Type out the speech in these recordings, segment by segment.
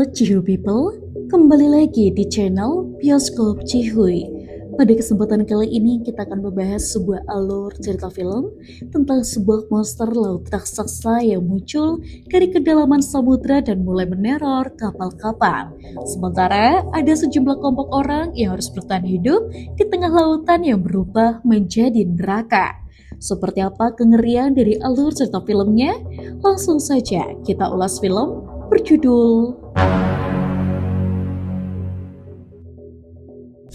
Halo Cihu People, kembali lagi di channel Bioskop Cihuy. Pada kesempatan kali ini kita akan membahas sebuah alur cerita film tentang sebuah monster laut raksasa yang muncul dari kedalaman samudra dan mulai meneror kapal-kapal. Sementara ada sejumlah kelompok orang yang harus bertahan hidup di tengah lautan yang berubah menjadi neraka. Seperti apa kengerian dari alur cerita filmnya? Langsung saja kita ulas film berjudul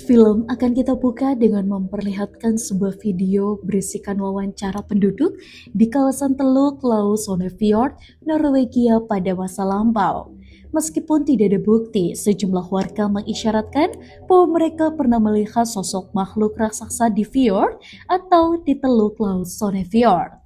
Film akan kita buka dengan memperlihatkan sebuah video berisikan wawancara penduduk di kawasan Teluk Laut Sonnefjord, Norwegia pada masa lampau. Meskipun tidak ada bukti, sejumlah warga mengisyaratkan bahwa mereka pernah melihat sosok makhluk raksasa di fjord atau di Teluk Laut Sonnefjord.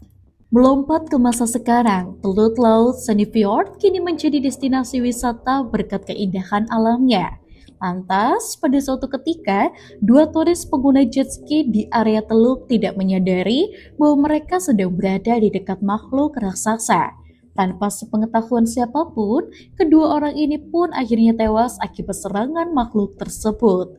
Melompat ke masa sekarang, Teluk Laut Sonnefjord kini menjadi destinasi wisata berkat keindahan alamnya. Lantas, pada suatu ketika, dua turis pengguna jet ski di area teluk tidak menyadari bahwa mereka sedang berada di dekat makhluk raksasa. Tanpa sepengetahuan siapapun, kedua orang ini pun akhirnya tewas akibat serangan makhluk tersebut.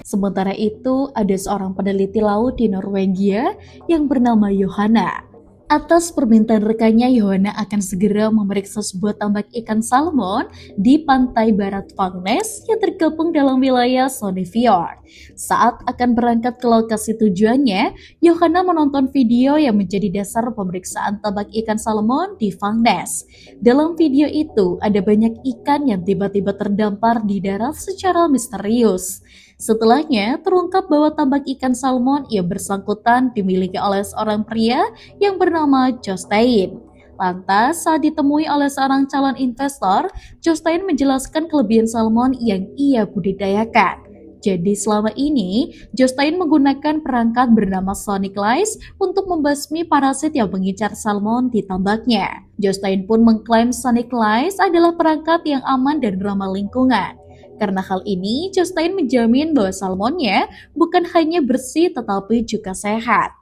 Sementara itu, ada seorang peneliti laut di Norwegia yang bernama Johanna. Atas permintaan rekannya, Johanna akan segera memeriksa sebuah tambak ikan salmon di pantai barat Fagnes yang tergabung dalam wilayah Sonnefjord. Saat akan berangkat ke lokasi tujuannya, Johanna menonton video yang menjadi dasar pemeriksaan tambak ikan salmon di Fagnes. Dalam video itu, ada banyak ikan yang tiba-tiba terdampar di darat secara misterius. Setelahnya, terungkap bahwa tambak ikan salmon yang bersangkutan dimiliki oleh seorang pria yang bernama Jostein. Lantas, saat ditemui oleh seorang calon investor, Jostein menjelaskan kelebihan salmon yang ia budidayakan. Jadi selama ini, Jostein menggunakan perangkat bernama Sonic Lice untuk membasmi parasit yang mengincar salmon di tambaknya. Jostein pun mengklaim Sonic Lice adalah perangkat yang aman dan ramah lingkungan. Karena hal ini, Jostein menjamin bahwa salmonnya bukan hanya bersih tetapi juga sehat.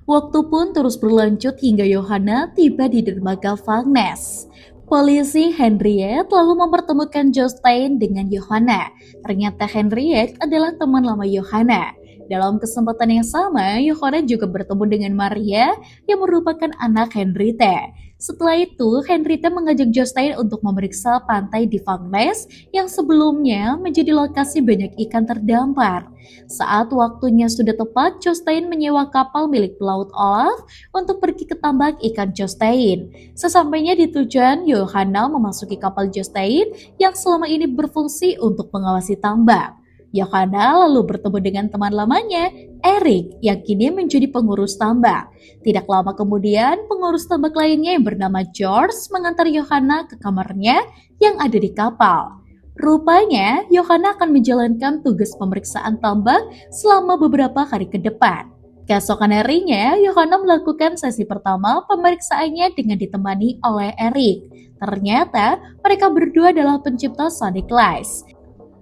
Waktu pun terus berlanjut hingga Johanna tiba di dermaga Fagnes. Polisi Henriette lalu mempertemukan Jostein dengan Johanna. Ternyata Henriette adalah teman lama Johanna. Dalam kesempatan yang sama, Johanna juga bertemu dengan Maria yang merupakan anak Henriette. Setelah itu, Henriette mengajak Jostein untuk memeriksa pantai di Fagnes yang sebelumnya menjadi lokasi banyak ikan terdampar. Saat waktunya sudah tepat, Jostein menyewa kapal milik pelaut Olaf untuk pergi ke tambak ikan Jostein. Sesampainya di tujuan, Johanna memasuki kapal Jostein yang selama ini berfungsi untuk mengawasi tambak. Johanna lalu bertemu dengan teman lamanya, Erik, yang kini menjadi pengurus tambak. Tidak lama kemudian, pengurus tambak lainnya yang bernama George mengantar Johanna ke kamarnya yang ada di kapal. Rupanya, Johanna akan menjalankan tugas pemeriksaan tambak selama beberapa hari ke depan. Keesokan harinya, Johanna melakukan sesi pertama pemeriksaannya dengan ditemani oleh Erik. Ternyata, mereka berdua adalah pencipta Sonic Lice.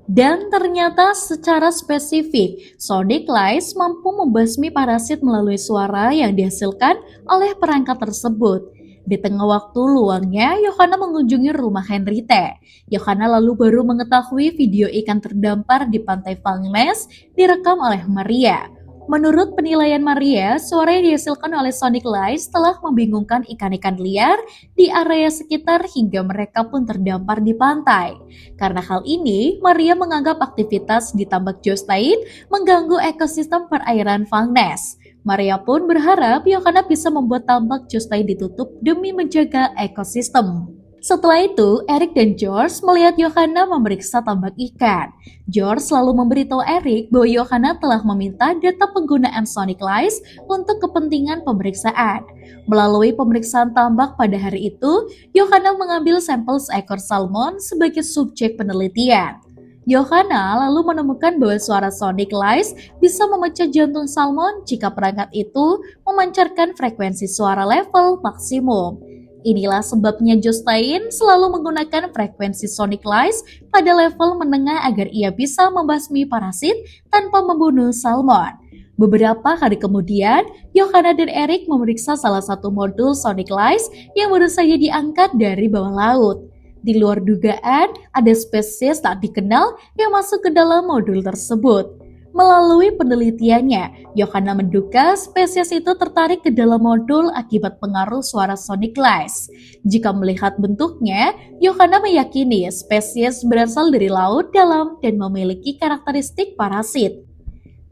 Dan ternyata secara spesifik, Sonic Lice mampu membasmi parasit melalui suara yang dihasilkan oleh perangkat tersebut. Di tengah waktu luangnya, Johanna mengunjungi rumah Henriette. Johanna lalu baru mengetahui video ikan terdampar di pantai Fagnes direkam oleh Maria. Menurut penilaian Maria, suara yang dihasilkan oleh Sonic Lice telah membingungkan ikan-ikan liar di area sekitar hingga mereka pun terdampar di pantai. Karena hal ini, Maria menganggap aktivitas di tambak Jostein mengganggu ekosistem perairan Fagnes. Maria pun berharap Johanna bisa membuat tambak Jostein ditutup demi menjaga ekosistem. Setelah itu, Erik dan George melihat Johanna memeriksa tambak ikan. George lalu memberitahu Erik bahwa Johanna telah meminta data penggunaan Sonic Lice untuk kepentingan pemeriksaan. Melalui pemeriksaan tambak pada hari itu, Johanna mengambil sampel seekor salmon sebagai subjek penelitian. Johanna lalu menemukan bahwa suara Sonic Lice bisa memecah jantung salmon jika perangkat itu memancarkan frekuensi suara level maksimum. Inilah sebabnya Jostein selalu menggunakan frekuensi Sonic Lice pada level menengah agar ia bisa membasmi parasit tanpa membunuh salmon. Beberapa hari kemudian, Yohana dan Eric memeriksa salah satu modul Sonic Lice yang baru saja diangkat dari bawah laut. Di luar dugaan, ada spesies tak dikenal yang masuk ke dalam modul tersebut. Melalui penelitiannya, Yohana menduga spesies itu tertarik ke dalam modul akibat pengaruh suara Sonic Lice. Jika melihat bentuknya, Yohana meyakini spesies berasal dari laut dalam dan memiliki karakteristik parasit.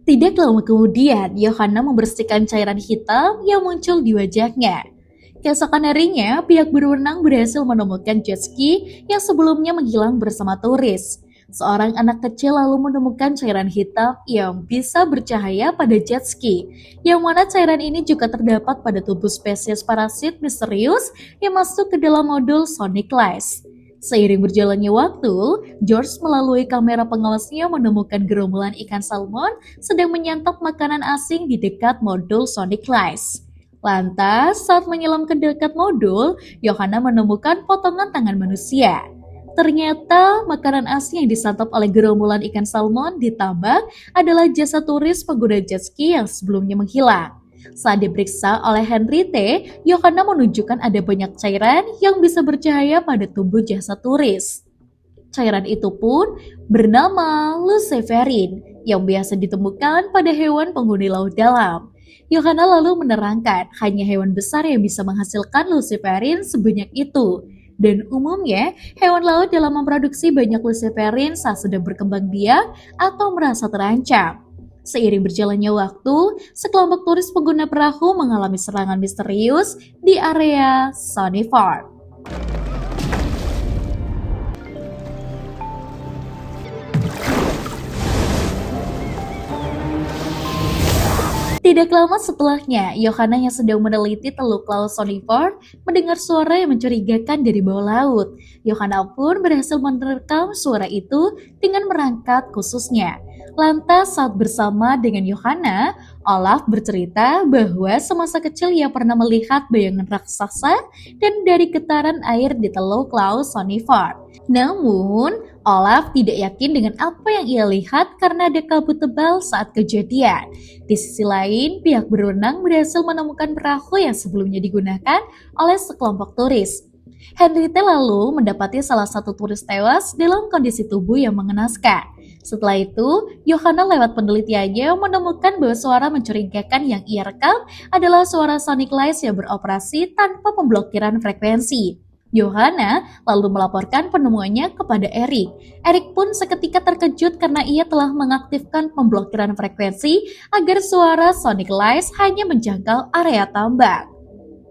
Tidak lama kemudian, Yohana membersihkan cairan hitam yang muncul di wajahnya. Keesokan harinya, pihak berwenang berhasil menemukan jet ski yang sebelumnya menghilang bersama turis. Seorang anak kecil lalu menemukan cairan hitam yang bisa bercahaya pada jet ski, yang mana cairan ini juga terdapat pada tubuh spesies parasit misterius yang masuk ke dalam modul Sonic Lice. Seiring berjalannya waktu, George melalui kamera pengawasnya menemukan gerombolan ikan salmon sedang menyantap makanan asing di dekat modul Sonic Lice. Lantas, saat menyelam ke dekat modul, Yohana menemukan potongan tangan manusia. Ternyata, makanan asing yang disantap oleh gerombolan ikan salmon ditambah adalah jasa turis pengguna jet ski yang sebelumnya menghilang. Saat diperiksa oleh Henry T, Yohana menunjukkan ada banyak cairan yang bisa bercahaya pada tubuh jasa turis. Cairan itu pun bernama luciferin yang biasa ditemukan pada hewan penghuni laut dalam. Yohana lalu menerangkan hanya hewan besar yang bisa menghasilkan luciferin sebanyak itu. Dan umumnya, hewan laut dalam memproduksi banyak luciferin saat sedang berkembang biak atau merasa terancam. Seiring berjalannya waktu, sekelompok turis pengguna perahu mengalami serangan misterius di area Sunny Farm. Tidak lama setelahnya, Yohana yang sedang meneliti Teluk Laut Sunny Farm mendengar suara yang mencurigakan dari bawah laut. Yohana pun berhasil merekam suara itu dengan merangkat khususnya. Lantas saat bersama dengan Yohana, Olaf bercerita bahwa semasa kecil ia pernah melihat bayangan raksasa dan dari getaran air di Teluk Laut Sunny Farm. Namun, Olaf tidak yakin dengan apa yang ia lihat karena ada kabut tebal saat kejadian. Di sisi lain, pihak berwenang berhasil menemukan perahu yang sebelumnya digunakan oleh sekelompok turis. Henriette lalu mendapati salah satu turis tewas dalam kondisi tubuh yang mengenaskan. Setelah itu, Yohana lewat penelitiannya menemukan bahwa suara mencurigakan yang ia rekam adalah suara Sonic Lice yang beroperasi tanpa pemblokiran frekuensi. Yohana lalu melaporkan penemuannya kepada Eric. Eric pun seketika terkejut karena ia telah mengaktifkan pemblokiran frekuensi agar suara Sonic Lice hanya menjangkau area tambak.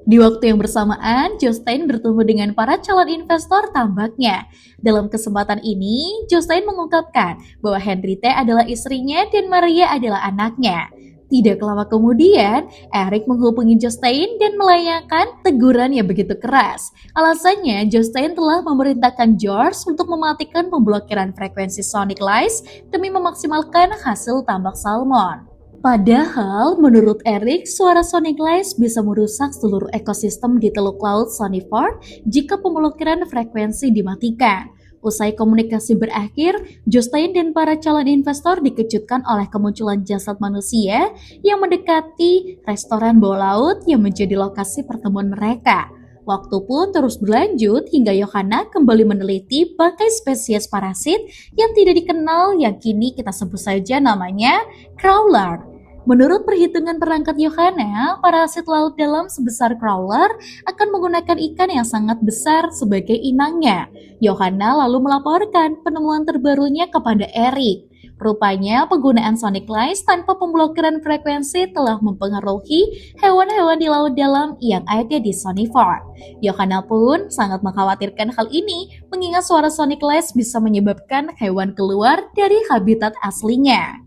Di waktu yang bersamaan, Jostein bertemu dengan para calon investor tambaknya. Dalam kesempatan ini, Jostein mengungkapkan bahwa Henriette adalah istrinya dan Maria adalah anaknya. Tidak lama kemudian, Eric menghubungi Jostein dan melayangkan teguran yang begitu keras. Alasannya, Jostein telah memerintahkan George untuk mematikan pemblokiran frekuensi Sonic Lice demi memaksimalkan hasil tambak salmon. Padahal, menurut Eric, suara Sonic Lice bisa merusak seluruh ekosistem di Teluk Laut Sunny Farm jika pemblokiran frekuensi dimatikan. Usai komunikasi berakhir, Jostein dan para calon investor dikejutkan oleh kemunculan jasad manusia yang mendekati restoran bawah laut yang menjadi lokasi pertemuan mereka. Waktu pun terus berlanjut hingga Yohana kembali meneliti bangkai spesies parasit yang tidak dikenal yang kini kita sebut saja namanya crawler. Menurut perhitungan perangkat Yohana, parasit laut dalam sebesar crawler akan menggunakan ikan yang sangat besar sebagai inangnya. Yohana lalu melaporkan penemuan terbarunya kepada Eric. Rupanya penggunaan Sonic Lice tanpa pemblokiran frekuensi telah mempengaruhi hewan-hewan di laut dalam yang ada di Sunny Farm. Yohana pun sangat mengkhawatirkan hal ini mengingat suara Sonic Lice bisa menyebabkan hewan keluar dari habitat aslinya.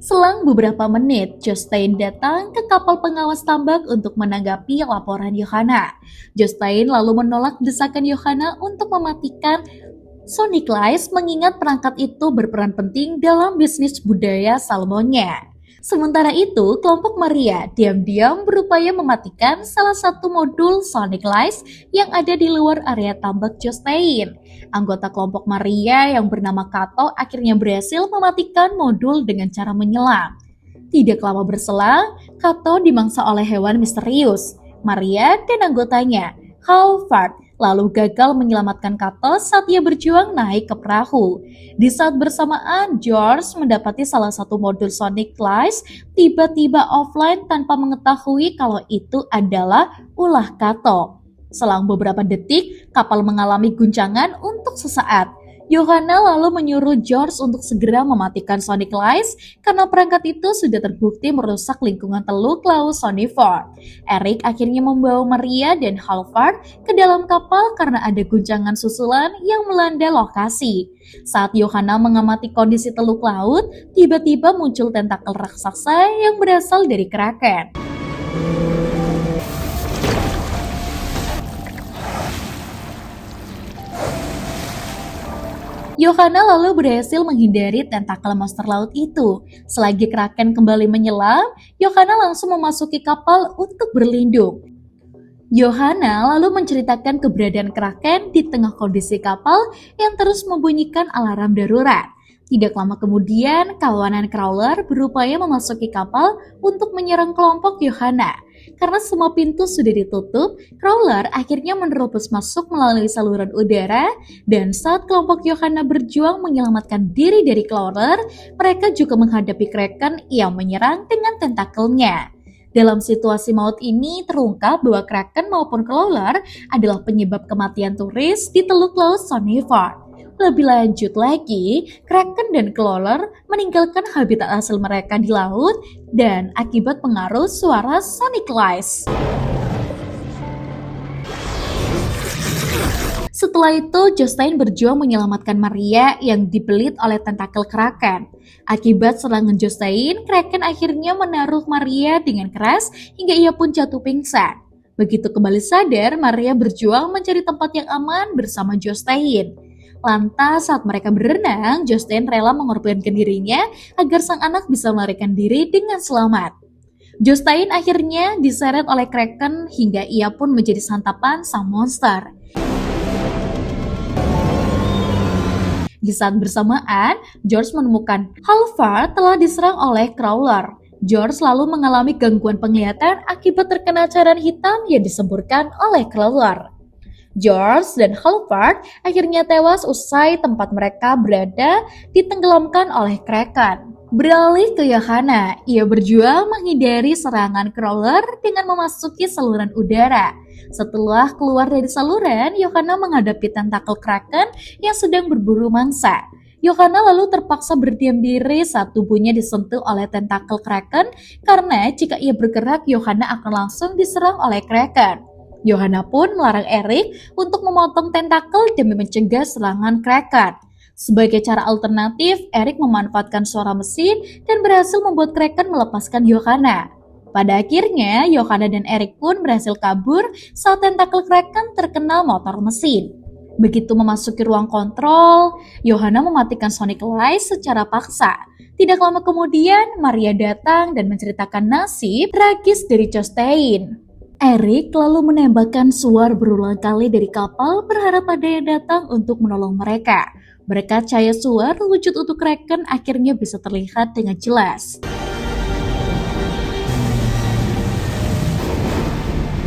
Selang beberapa menit, Jostein datang ke kapal pengawas tambak untuk menanggapi laporan Yohana. Jostein lalu menolak desakan Yohana untuk mematikan Sonic Lice mengingat perangkat itu berperan penting dalam bisnis budaya salmonnya. Sementara itu, kelompok Maria diam-diam berupaya mematikan salah satu modul Sonic Lice yang ada di luar area tambak Jostein. Anggota kelompok Maria yang bernama Kato akhirnya berhasil mematikan modul dengan cara menyelam. Tidak lama berselang, Kato dimangsa oleh hewan misterius. Maria dan anggotanya, Halford, lalu gagal menyelamatkan Kato saat ia berjuang naik ke perahu. Di saat bersamaan, George mendapati salah satu modul Sonic Lies tiba-tiba offline tanpa mengetahui kalau itu adalah ulah Kato. Selang beberapa detik, kapal mengalami guncangan untuk sesaat. Yohana lalu menyuruh George untuk segera mematikan Sonic Lies karena perangkat itu sudah terbukti merusak lingkungan Teluk Laut Sonnyford. Eric akhirnya membawa Maria dan Halford ke dalam kapal karena ada guncangan susulan yang melanda lokasi. Saat Yohana mengamati kondisi Teluk Laut, tiba-tiba muncul tentakel raksasa yang berasal dari Kraken. Yohana lalu berhasil menghindari tentakel monster laut itu. Selagi Kraken kembali menyelam, Yohana langsung memasuki kapal untuk berlindung. Yohana lalu menceritakan keberadaan Kraken di tengah kondisi kapal yang terus membunyikan alarm darurat. Tidak lama kemudian, kawanan Crawler berupaya memasuki kapal untuk menyerang kelompok Yohana. Karena semua pintu sudah ditutup, Crawler akhirnya menerobos masuk melalui saluran udara, dan saat kelompok Yohana berjuang menyelamatkan diri dari Crawler, mereka juga menghadapi Kraken yang menyerang dengan tentakelnya. Dalam situasi maut ini terungkap bahwa Kraken maupun Crawler adalah penyebab kematian turis di Teluk Laut Sonnyford. Lebih lanjut lagi, Kraken dan Crawler meninggalkan habitat asal mereka di laut dan akibat pengaruh suara Sonic Lies. Setelah itu, Jostein berjuang menyelamatkan Maria yang dibelit oleh tentakel Kraken. Akibat serangan Jostein, Kraken akhirnya menaruh Maria dengan keras hingga ia pun jatuh pingsan. Begitu kembali sadar, Maria berjuang mencari tempat yang aman bersama Jostein. Lantas saat mereka berenang, Jostein rela mengorbankan dirinya agar sang anak bisa melarikan diri dengan selamat. Jostein akhirnya diseret oleh Kraken hingga ia pun menjadi santapan sang monster. Di saat bersamaan, George menemukan Halford telah diserang oleh Crawler. George lalu mengalami gangguan penglihatan akibat terkena cairan hitam yang disemburkan oleh Crawler. George dan Halford akhirnya tewas usai tempat mereka berada ditenggelamkan oleh Kraken. Beralih ke Yohana, ia berjuang menghindari serangan Crawler dengan memasuki saluran udara. Setelah keluar dari saluran, Yohana menghadapi tentakel Kraken yang sedang berburu mangsa. Yohana lalu terpaksa berdiam diri saat tubuhnya disentuh oleh tentakel Kraken karena jika ia bergerak, Yohana akan langsung diserang oleh Kraken. Yohana pun melarang Eric untuk memotong tentakel demi mencegah serangan Kraken. Sebagai cara alternatif, Eric memanfaatkan suara mesin dan berhasil membuat Kraken melepaskan Yohana. Pada akhirnya, Yohana dan Eric pun berhasil kabur saat tentakel Kraken terkena motor mesin. Begitu memasuki ruang kontrol, Yohana mematikan Sonic Lies secara paksa. Tidak lama kemudian, Maria datang dan menceritakan nasib tragis dari Jostein. Eric lalu menembakkan suar berulang kali dari kapal berharap ada yang datang untuk menolong mereka. Berkat cahaya suar, wujud utuh Kraken akhirnya bisa terlihat dengan jelas.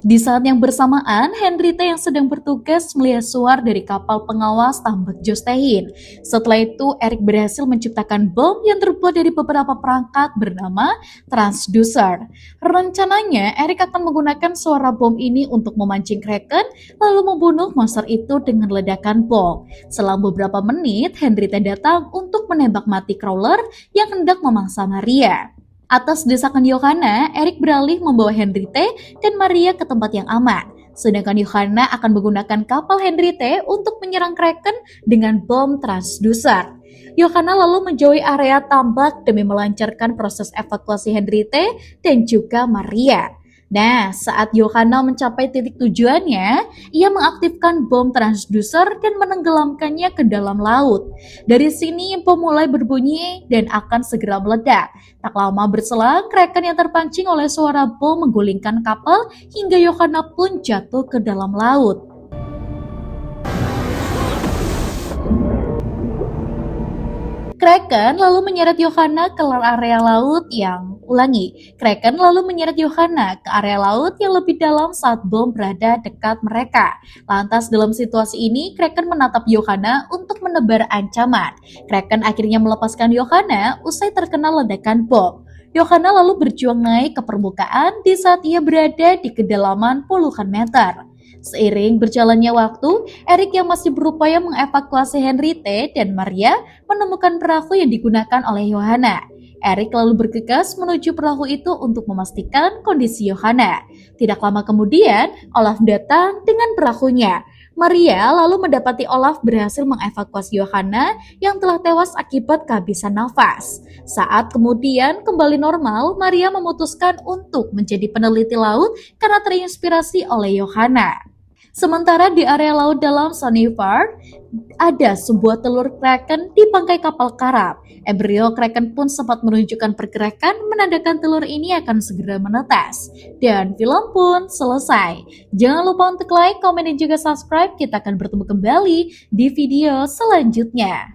Di saat yang bersamaan, Henrietta yang sedang bertugas melihat suar dari kapal pengawas tambak Jostein. Setelah itu, Eric berhasil menciptakan bom yang terbuat dari beberapa perangkat bernama transducer. Rencananya, Eric akan menggunakan suara bom ini untuk memancing Kraken, lalu membunuh monster itu dengan ledakan bom. Selang beberapa menit, Henrietta datang untuk menembak mati Crawler yang hendak memangsa Maria. Atas desakan Yohana, Eric beralih membawa Henrietta dan Maria ke tempat yang aman. Sedangkan Yohana akan menggunakan kapal Henrietta untuk menyerang Kraken dengan bom transducer. Yohana lalu menjauhi area tambak demi melancarkan proses evakuasi Henrietta dan juga Maria. Nah, saat Yohana mencapai titik tujuannya, ia mengaktifkan bom transducer dan menenggelamkannya ke dalam laut. Dari sini, bom mulai berbunyi dan akan segera meledak. Tak lama berselang, Kraken yang terpancing oleh suara bom menggulingkan kapal hingga Yohana pun jatuh ke dalam laut. Kraken lalu menyeret Yohana ke area laut yang Kraken lalu menyeret Yohana ke area laut yang lebih dalam saat bom berada dekat mereka. Lantas dalam situasi ini, Kraken menatap Yohana untuk menebar ancaman. Kraken akhirnya melepaskan Yohana usai terkena ledakan bom. Yohana lalu berjuang naik ke permukaan di saat ia berada di kedalaman puluhan meter. Seiring berjalannya waktu, Eric yang masih berupaya mengevakuasi Henriette dan Maria menemukan perahu yang digunakan oleh Yohana. Eric lalu bergegas menuju perahu itu untuk memastikan kondisi Yohana. Tidak lama kemudian, Olaf datang dengan perahunya. Maria lalu mendapati Olaf berhasil mengevakuasi Yohana yang telah tewas akibat kehabisan nafas. Saat kemudian kembali normal, Maria memutuskan untuk menjadi peneliti laut karena terinspirasi oleh Yohana. Sementara di area laut dalam Sonneville, ada sebuah telur kraken di bangkai kapal karam. Embrio kraken pun sempat menunjukkan pergerakan menandakan telur ini akan segera menetas. Dan film pun selesai. Jangan lupa untuk like, komen, dan juga subscribe. Kita akan bertemu kembali di video selanjutnya.